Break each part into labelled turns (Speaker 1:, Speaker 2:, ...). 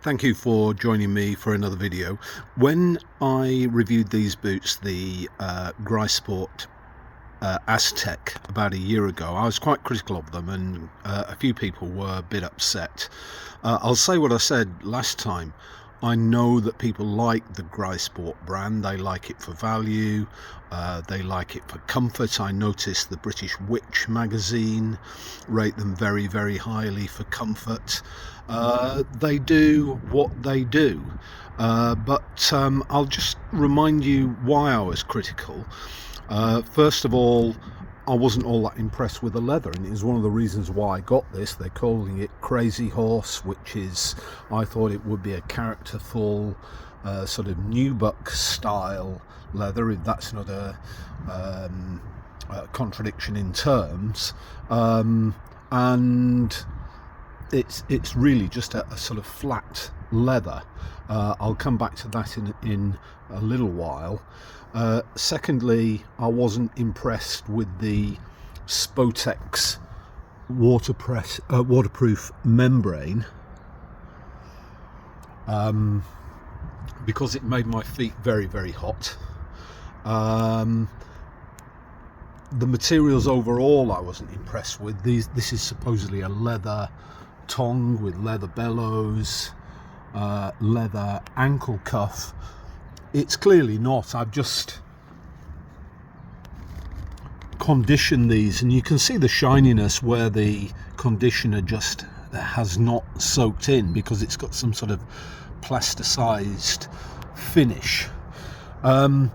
Speaker 1: Thank you for joining me for another video. When I reviewed these boots, the Grisport Aztec, about a year ago, I was quite critical of them, and a few people were a bit upset. I'll say what I said last time. I know that people like the Grisport brand. They like it for value, they like it for comfort. I noticed the British Witch magazine rate them very, very highly for comfort. They do what they do, but I'll just remind you why I was critical. First of all, I wasn't all that impressed with the leather, and it is one of the reasons why I got this. They're calling it Crazy Horse, which is, I thought it would be a characterful sort of nubuck style leather, if that's not a contradiction in terms, and it's really just a sort of flat leather. I'll come back to that in a little while. Secondly, I wasn't impressed with the Spotex waterproof membrane, because it made my feet very, very hot. The materials overall I wasn't impressed with. This is supposedly a leather tongue with leather bellows, leather ankle cuff. It's clearly not. I've just conditioned these, and you can see the shininess where the conditioner just has not soaked in, because it's got some sort of plasticized finish. And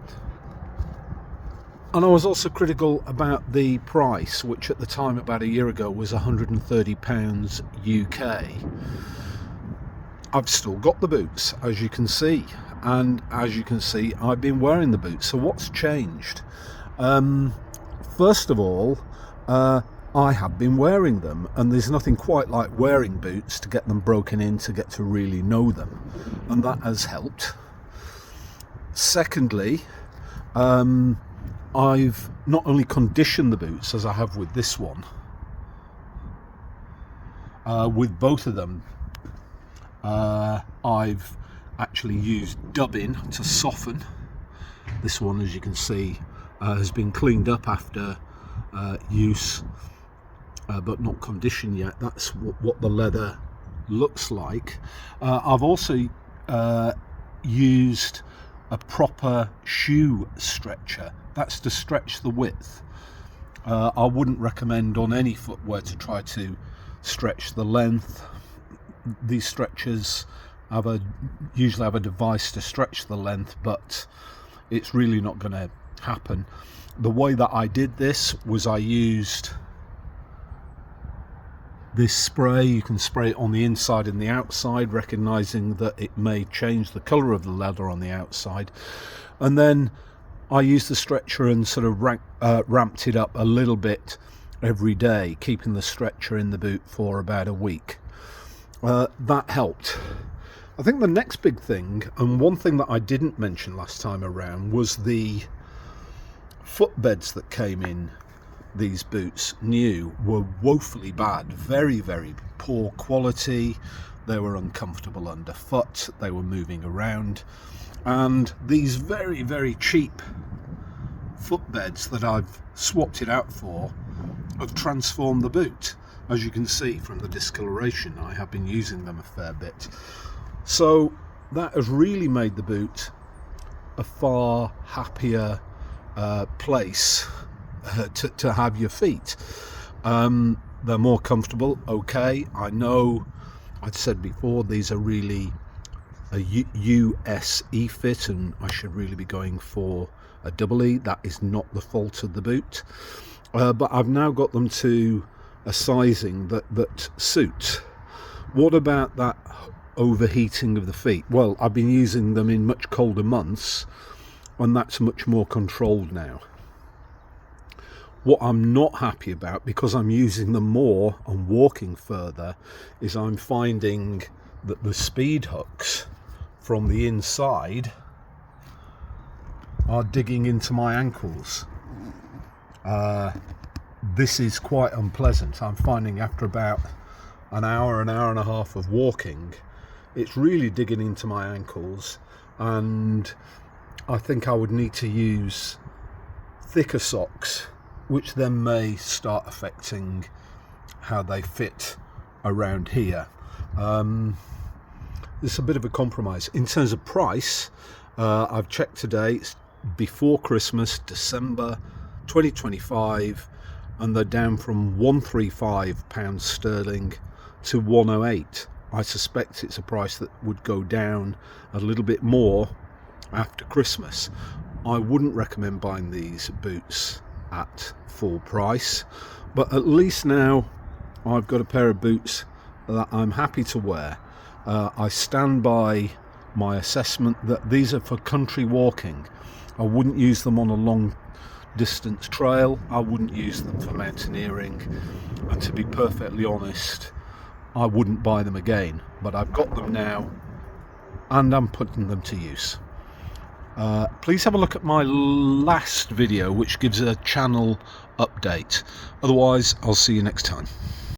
Speaker 1: I was also critical about the price, which at the time, about a year ago, was £130 UK. I've still got the boots, as you can see, and as you can see, I've been wearing the boots. So what's changed? First of all, I have been wearing them, and there's nothing quite like wearing boots to get them broken in, to get to really know them, and that has helped. Secondly, I've not only conditioned the boots, as I have with this one, with both of them, I've actually used dubbing to soften. This one, as you can see, has been cleaned up after use, but not conditioned yet. That's what the leather looks like. I've also used a proper shoe stretcher. That's to stretch the width. I wouldn't recommend on any footwear to try to stretch the length. These stretchers usually have a device to stretch the length, but it's really not going to happen. The way that I did this was I used this spray. You can spray it on the inside and the outside, recognizing that it may change the color of the leather on the outside, and then I used the stretcher and sort of ramped it up a little bit every day, keeping the stretcher in the boot for about a week. That helped. I think the next big thing, and one thing that I didn't mention last time around, was the footbeds that came in these boots new were woefully bad. Very, very poor quality. They were uncomfortable underfoot. They were moving around. And these very, very cheap footbeds that I've swapped it out for have transformed the boot. As you can see from the discoloration, I have been using them a fair bit. So that has really made the boot a far happier place to have your feet. They're more comfortable. Okay, I know I'd said before, these are really a US E-fit, and I should really be going for a double E. That is not the fault of the boot, but I've now got them to a sizing that suits. What about that overheating of the feet? Well, I've been using them in much colder months, and that's much more controlled now. What I'm not happy about, because I'm using them more and walking further, is I'm finding that the speed hooks from the inside are digging into my ankles. This is quite unpleasant. I'm finding after about an hour and a half of walking, it's really digging into my ankles, and I think I would need to use thicker socks, which then may start affecting how they fit around here. It's a bit of a compromise. In terms of price, I've checked today, it's before Christmas, December 2025, and they're down from £135 sterling to 108. I suspect it's a price that would go down a little bit more after Christmas. I wouldn't recommend buying these boots at full price, but at least now I've got a pair of boots that I'm happy to wear. I stand by my assessment that these are for country walking. I wouldn't use them on a long distance trail. I wouldn't use them for mountaineering, and to be perfectly honest, I wouldn't buy them again, but I've got them now and I'm putting them to use. Please have a look at my last video, which gives a channel update. Otherwise, I'll see you next time.